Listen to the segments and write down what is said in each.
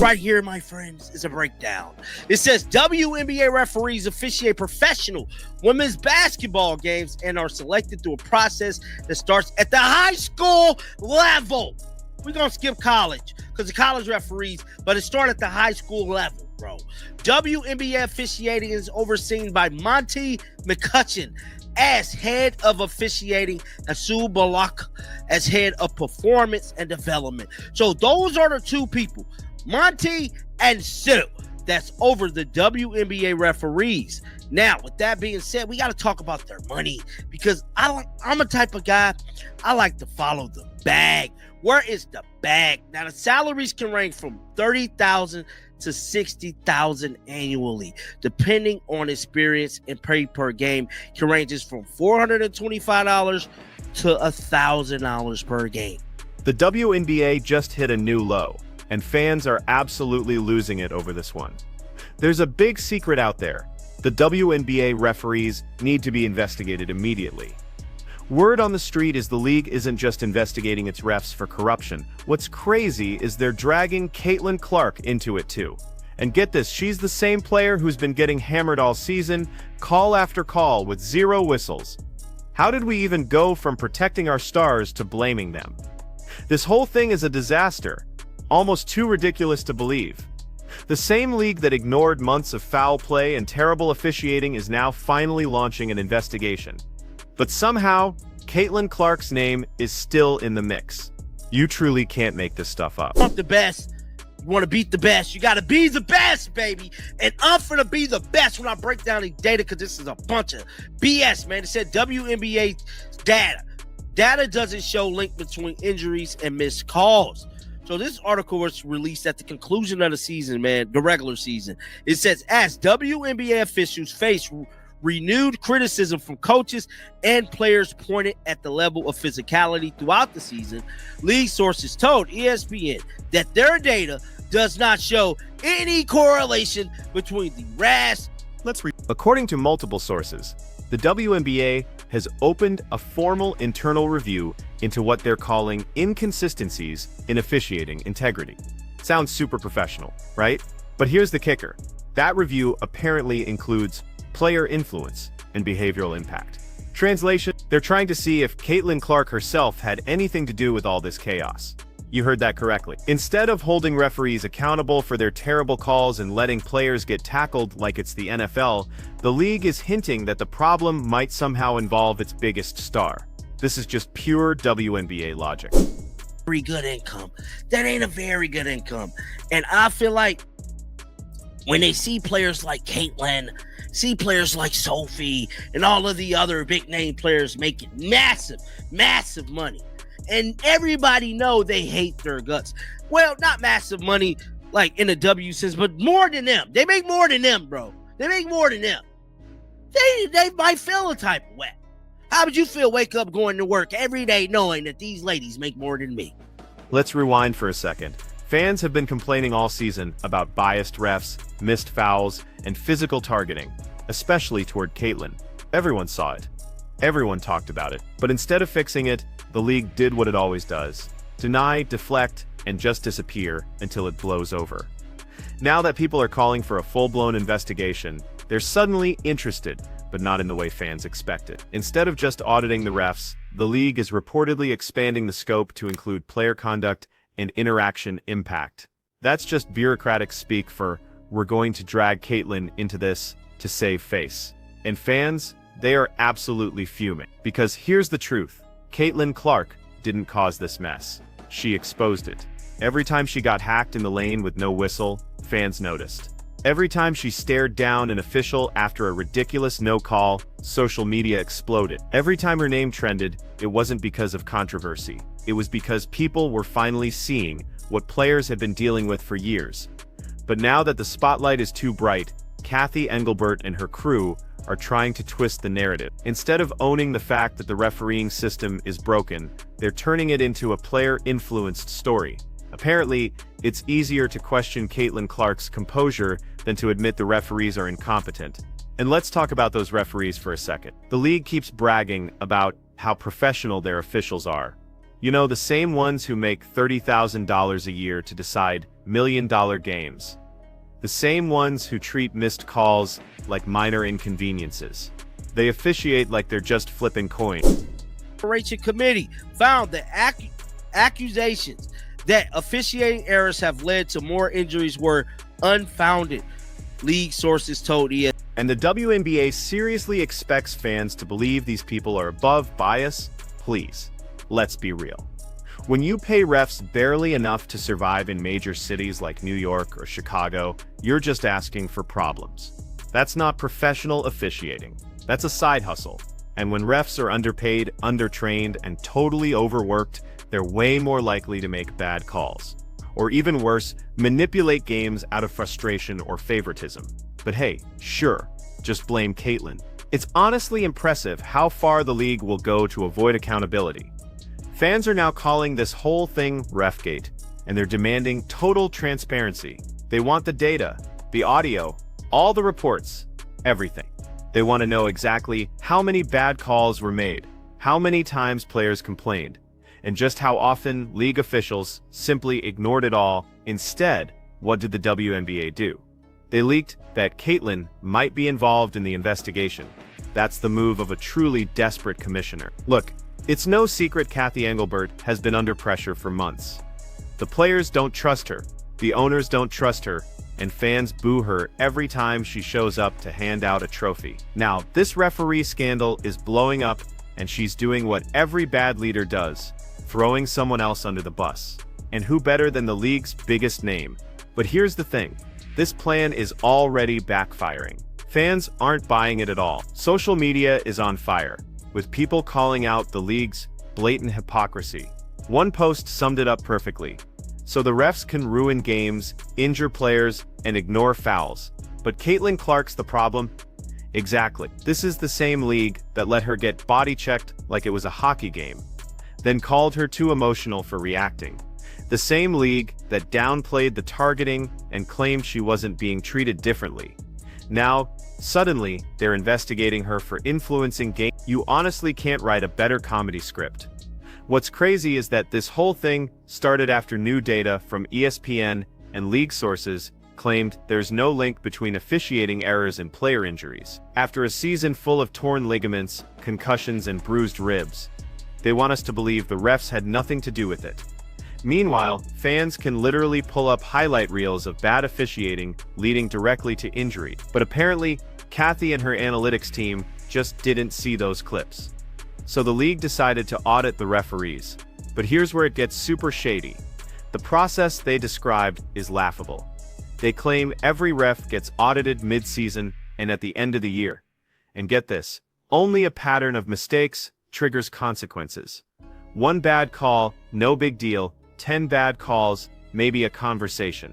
Right here, my friends, is a breakdown. It says WNBA referees officiate professional women's basketball games and are selected through a process that starts at the high school level. We're going to skip college because the college referees, but it started at the high school level, bro. WNBA officiating is overseen by Monty McCutcheon as head of officiating and Sue Bullock as head of performance and development. So those are the two people, Monty and Sue, that's over the WNBA referees. Now, with that being said, we got to talk about their money because I'm a type of guy, I like to follow the bag. Where is the bag? Now, the salaries can range from $30,000 to $60,000 annually, depending on experience, and pay per game can ranges from $425 to $1,000 per game. The WNBA just hit a new low, and fans are absolutely losing it over this one. There's a big secret out there. The WNBA referees need to be investigated immediately. Word on the street is the league isn't just investigating its refs for corruption. What's crazy is they're dragging Caitlin Clark into it too. And get this, she's the same player who's been getting hammered all season, call after call with 0 whistles. How did we even go from protecting our stars to blaming them? This whole thing is a disaster, almost too ridiculous to believe. The same league that ignored months of foul play and terrible officiating is now finally launching an investigation. But somehow, Caitlin Clark's name is still in the mix. You truly can't make this stuff up. You want the best, you want to beat the best, you got to be the best, baby. And I'm finna be the best when I break down the data because this is a bunch of BS, man. It said WNBA data. Data doesn't show link between injuries and missed calls. So this article was released at the conclusion of the season, man, the regular season. It says, as WNBA officials face renewed criticism from coaches and players pointed at the level of physicality throughout the season, league sources told ESPN that their data does not show any correlation between the RAS. According to multiple sources, the WNBA has opened a formal internal review into what they're calling inconsistencies in officiating integrity. Sounds super professional, right? But here's the kicker. That review apparently includes player influence and behavioral impact. Translation, they're trying to see if Caitlin Clark herself had anything to do with all this chaos. You heard that correctly. Instead of holding referees accountable for their terrible calls and letting players get tackled like it's the NFL, the league is hinting that the problem might somehow involve its biggest star. This is just pure WNBA logic. Very good income. That ain't a very good income. And I feel like when they see players like Caitlin, see players like Sophie, and all of the other big name players making massive money, and everybody know they hate their guts. Well, not massive money like in a W sense, but more than them. They make more than them, bro. They make more than them. They might feel a type of way. How would you feel wake up going to work every day knowing that these ladies make more than me? Let's rewind for a second. Fans have been complaining all season about biased refs, missed fouls, and physical targeting, especially toward Caitlin. Everyone saw it. Everyone talked about it. But instead of fixing it, the league did what it always does. Deny, deflect, and just disappear until it blows over. Now that people are calling for a full-blown investigation, they're suddenly interested, but not in the way fans expected. Instead of just auditing the refs, the league is reportedly expanding the scope to include player conduct and interaction impact. That's just bureaucratic speak for, we're going to drag Caitlin into this to save face. And fans, they are absolutely fuming. Because here's the truth. Caitlin Clark didn't cause this mess. She exposed it. Every time she got hacked in the lane with no whistle, fans noticed. Every time she stared down an official after a ridiculous no call, social media exploded. Every time her name trended, it wasn't because of controversy. It was because people were finally seeing what players had been dealing with for years. But now that the spotlight is too bright, Kathy Engelbert and her crew are trying to twist the narrative. Instead of owning the fact that the refereeing system is broken, they're turning it into a player-influenced story. Apparently, it's easier to question Caitlin Clark's composure than to admit the referees are incompetent. And let's talk about those referees for a second. The league keeps bragging about how professional their officials are. You know, the same ones who make $30,000 a year to decide million-dollar games. The same ones who treat missed calls like minor inconveniences. They officiate like they're just flipping coins. The committee found that accusations that officiating errors have led to more injuries were unfounded, league sources told ESPN. And the WNBA seriously expects fans to believe these people are above bias? Please, let's be real. When you pay refs barely enough to survive in major cities like New York or Chicago, you're just asking for problems. That's not professional officiating. That's a side hustle. And when refs are underpaid, undertrained, and totally overworked, they're way more likely to make bad calls. Or even worse, manipulate games out of frustration or favoritism. But hey, sure, just blame Caitlin. It's honestly impressive how far the league will go to avoid accountability. Fans are now calling this whole thing Refgate, and they're demanding total transparency. They want the data, the audio, all the reports, everything. They want to know exactly how many bad calls were made, how many times players complained, and just how often league officials simply ignored it all. Instead, what did the WNBA do? They leaked that Caitlin might be involved in the investigation. That's the move of a truly desperate commissioner. Look, it's no secret Cathy Engelbert has been under pressure for months. The players don't trust her, the owners don't trust her, and fans boo her every time she shows up to hand out a trophy. Now, this referee scandal is blowing up, and she's doing what every bad leader does, throwing someone else under the bus. And who better than the league's biggest name? But here's the thing, this plan is already backfiring. Fans aren't buying it at all. Social media is on fire, with people calling out the league's blatant hypocrisy. One post summed it up perfectly. So the refs can ruin games, injure players, and ignore fouls. But Caitlin Clark's the problem? Exactly. This is the same league that let her get body checked like it was a hockey game, then called her too emotional for reacting. The same league that downplayed the targeting and claimed she wasn't being treated differently. Now, suddenly, they're investigating her for influencing games. You honestly can't write a better comedy script. What's crazy is that this whole thing started after new data from ESPN and league sources claimed there's no link between officiating errors and player injuries. After a season full of torn ligaments, concussions, and bruised ribs, they want us to believe the refs had nothing to do with it. Meanwhile, fans can literally pull up highlight reels of bad officiating leading directly to injury. But apparently, Cathy and her analytics team just didn't see those clips. So the league decided to audit the referees. But here's where it gets super shady. The process they described is laughable. They claim every ref gets audited mid-season and at the end of the year. And get this, only a pattern of mistakes triggers consequences. One bad call, no big deal. 10 bad calls, maybe a conversation.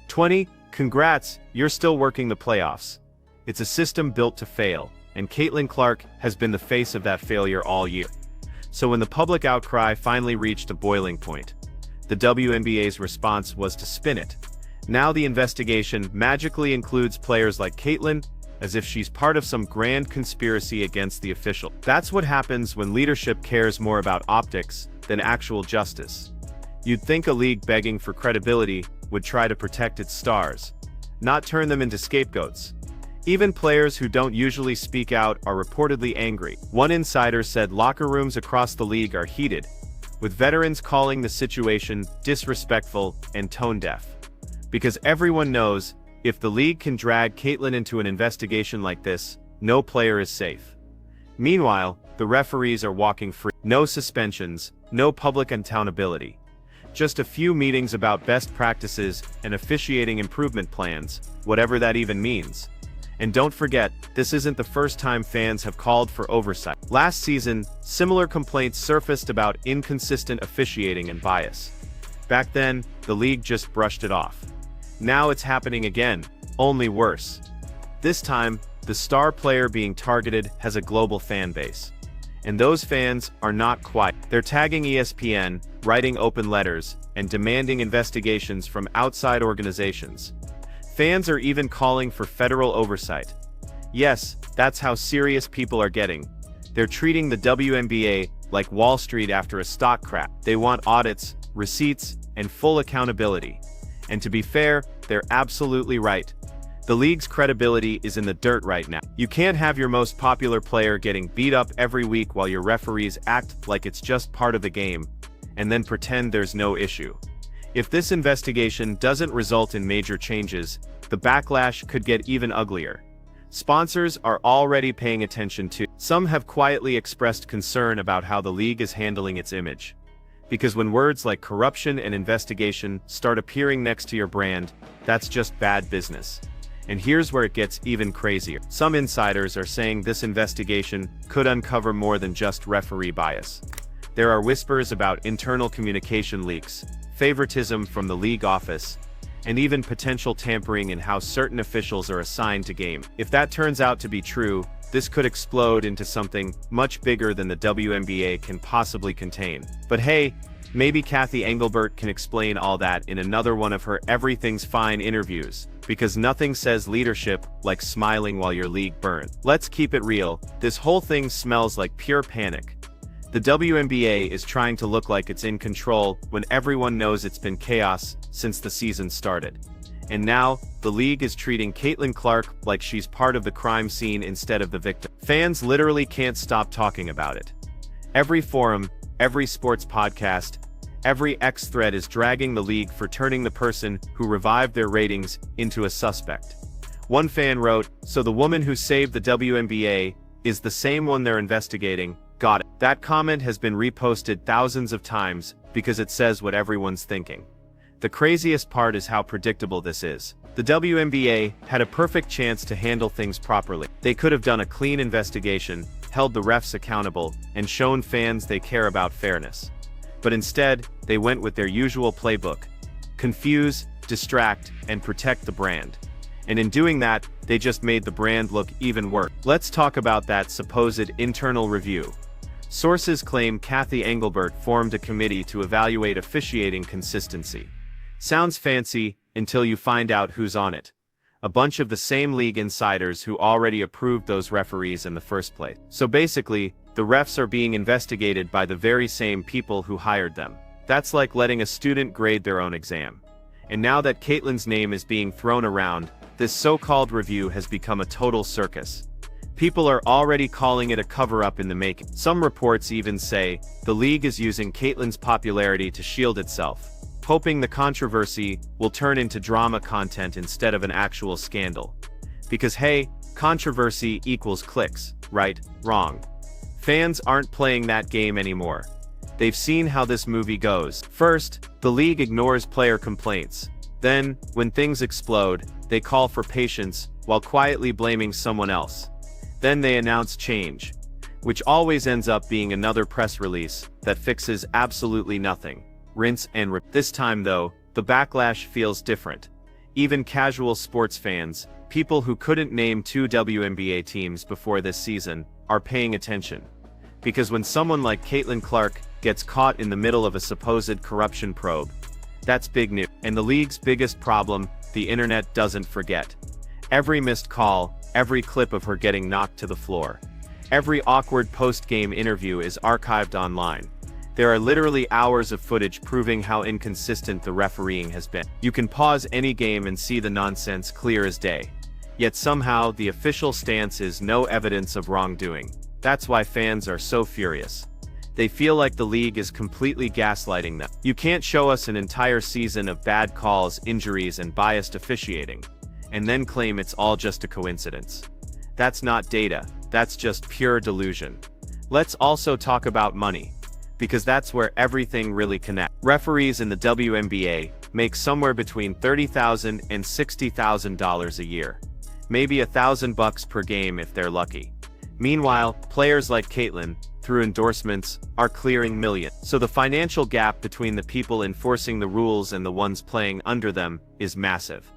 20, congrats, you're still working the playoffs. It's a system built to fail, and Caitlin Clark has been the face of that failure all year. So when the public outcry finally reached a boiling point, the WNBA's response was to spin it. Now the investigation magically includes players like Caitlin, as if she's part of some grand conspiracy against the official. That's what happens when leadership cares more about optics than actual justice. You'd think a league begging for credibility would try to protect its stars, not turn them into scapegoats. Even players who don't usually speak out are reportedly angry. One insider said locker rooms across the league are heated, with veterans calling the situation disrespectful and tone-deaf. Because everyone knows, if the league can drag Caitlin into an investigation like this, no player is safe. Meanwhile, the referees are walking free. No suspensions, no public accountability. Just a few meetings about best practices and officiating improvement plans, whatever that even means. And don't forget, this isn't the first time fans have called for oversight. Last season, similar complaints surfaced about inconsistent officiating and bias. Back then, the league just brushed it off. Now it's happening again, only worse. This time, the star player being targeted has a global fan base. And those fans are not quiet. They're tagging ESPN, writing open letters, and demanding investigations from outside organizations. Fans are even calling for federal oversight. Yes, that's how serious people are getting. They're treating the WNBA like Wall Street after a stock crash. They want audits, receipts, and full accountability. And to be fair, they're absolutely right. The league's credibility is in the dirt right now. You can't have your most popular player getting beat up every week while your referees act like it's just part of the game, and then pretend there's no issue. If this investigation doesn't result in major changes, the backlash could get even uglier. Sponsors are already paying attention too. Some have quietly expressed concern about how the league is handling its image. Because when words like corruption and investigation start appearing next to your brand, that's just bad business. And here's where it gets even crazier. Some insiders are saying this investigation could uncover more than just referee bias. There are whispers about internal communication leaks, favoritism from the league office, and even potential tampering in how certain officials are assigned to game. If that turns out to be true, this could explode into something much bigger than the WNBA can possibly contain. But hey, maybe Kathy Engelbert can explain all that in another one of her Everything's Fine interviews, because nothing says leadership like smiling while your league burns. Let's keep it real, this whole thing smells like pure panic. The WNBA is trying to look like it's in control when everyone knows it's been chaos since the season started. And now, the league is treating Caitlin Clark like she's part of the crime scene instead of the victim. Fans literally can't stop talking about it. Every forum, every sports podcast, every X thread is dragging the league for turning the person who revived their ratings into a suspect. One fan wrote, "So the woman who saved the WNBA is the same one they're investigating, got it." That comment has been reposted thousands of times because it says what everyone's thinking. The craziest part is how predictable this is. The WNBA had a perfect chance to handle things properly. They could have done a clean investigation, held the refs accountable, and shown fans they care about fairness. But instead, they went with their usual playbook: confuse, distract, and protect the brand. And in doing that, they just made the brand look even worse. Let's talk about that supposed internal review. Sources claim Kathy Engelbert formed a committee to evaluate officiating consistency. Sounds fancy until you find out who's on it. A bunch of the same league insiders who already approved those referees in the first place. So basically, the refs are being investigated by the very same people who hired them. That's like letting a student grade their own exam. And now that Caitlin's name is being thrown around, this so-called review has become a total circus. People are already calling it a cover-up in the making. Some reports even say the league is using Caitlin's popularity to shield itself, hoping the controversy will turn into drama content instead of an actual scandal. Because hey, controversy equals clicks, right? Wrong. Fans aren't playing that game anymore. They've seen how this movie goes. First, the league ignores player complaints. Then, when things explode, they call for patience while quietly blaming someone else. Then they announce change, which always ends up being another press release that fixes absolutely nothing. Rinse and repeat. This time though, the backlash feels different. Even casual sports fans, people who couldn't name 2 WNBA teams before this season, are paying attention. Because when someone like Caitlin Clark gets caught in the middle of a supposed corruption probe, that's big news. And the league's biggest problem, the internet doesn't forget. Every missed call, every clip of her getting knocked to the floor, every awkward post-game interview is archived online. There are literally hours of footage proving how inconsistent the refereeing has been. You can pause any game and see the nonsense clear as day. Yet somehow, the official stance is no evidence of wrongdoing. That's why fans are so furious. They feel like the league is completely gaslighting them. You can't show us an entire season of bad calls, injuries, and biased officiating, and then claim it's all just a coincidence. That's not data, that's just pure delusion. Let's also talk about money, because that's where everything really connects. Referees in the WNBA make somewhere between $30,000 and $60,000 a year. Maybe $1,000 per game if they're lucky. Meanwhile, players like Caitlin, through endorsements, are clearing millions. So the financial gap between the people enforcing the rules and the ones playing under them is massive.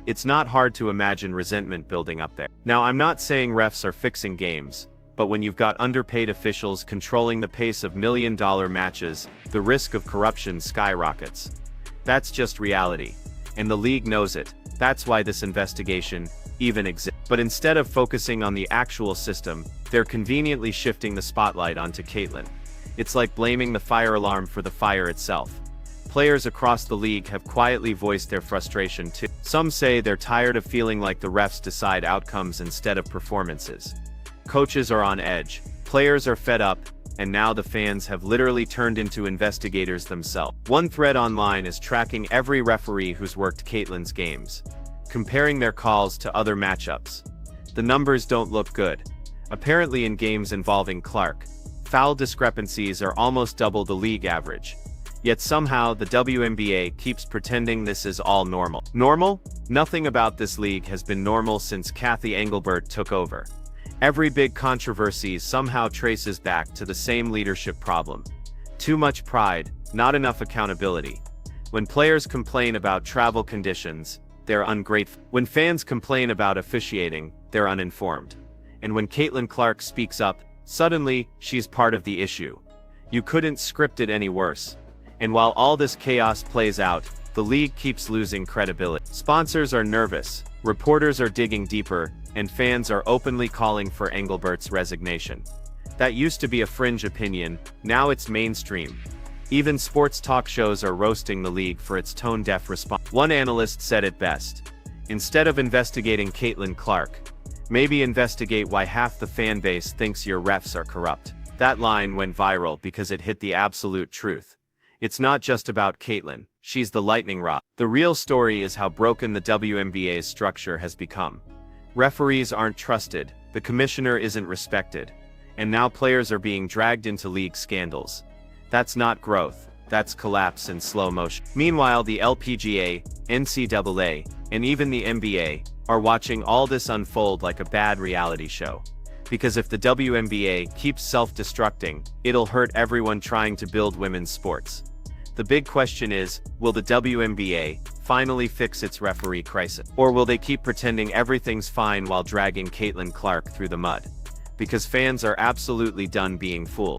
It's not hard to imagine resentment building up there. Now, I'm not saying refs are fixing games, but when you've got underpaid officials controlling the pace of million-dollar matches, the risk of corruption skyrockets. That's just reality. And the league knows it. That's why this investigation even exists. But instead of focusing on the actual system, they're conveniently shifting the spotlight onto Caitlin. It's like blaming the fire alarm for the fire itself. Players across the league have quietly voiced their frustration too. Some say they're tired of feeling like the refs decide outcomes instead of performances. Coaches are on edge, players are fed up, and now the fans have literally turned into investigators themselves. One thread online is tracking every referee who's worked Caitlin's games, comparing their calls to other matchups. The numbers don't look good. Apparently in games involving Clark, foul discrepancies are almost double the league average. Yet somehow the WNBA keeps pretending this is all normal. Normal? Nothing about this league has been normal since Kathy Engelbert took over. Every big controversy somehow traces back to the same leadership problem. Too much pride, not enough accountability. When players complain about travel conditions, they're ungrateful. When fans complain about officiating, they're uninformed. And when Caitlin Clark speaks up, suddenly, she's part of the issue. You couldn't script it any worse. And while all this chaos plays out, the league keeps losing credibility. Sponsors are nervous, reporters are digging deeper, and fans are openly calling for Engelbert's resignation. That used to be a fringe opinion, now it's mainstream. Even sports talk shows are roasting the league for its tone-deaf response. One analyst said it best. Instead of investigating Caitlin Clark, maybe investigate why half the fan base thinks your refs are corrupt. That line went viral because it hit the absolute truth. It's not just about Caitlin, she's the lightning rod. The real story is how broken the WNBA's structure has become. Referees aren't trusted, the commissioner isn't respected, and now players are being dragged into league scandals. That's not growth, that's collapse in slow motion. Meanwhile, the LPGA, NCAA, and even the NBA are watching all this unfold like a bad reality show. Because if the WNBA keeps self-destructing, it'll hurt everyone trying to build women's sports. The big question is, will the WNBA finally fix its referee crisis? Or will they keep pretending everything's fine while dragging Caitlin Clark through the mud? Because fans are absolutely done being fooled.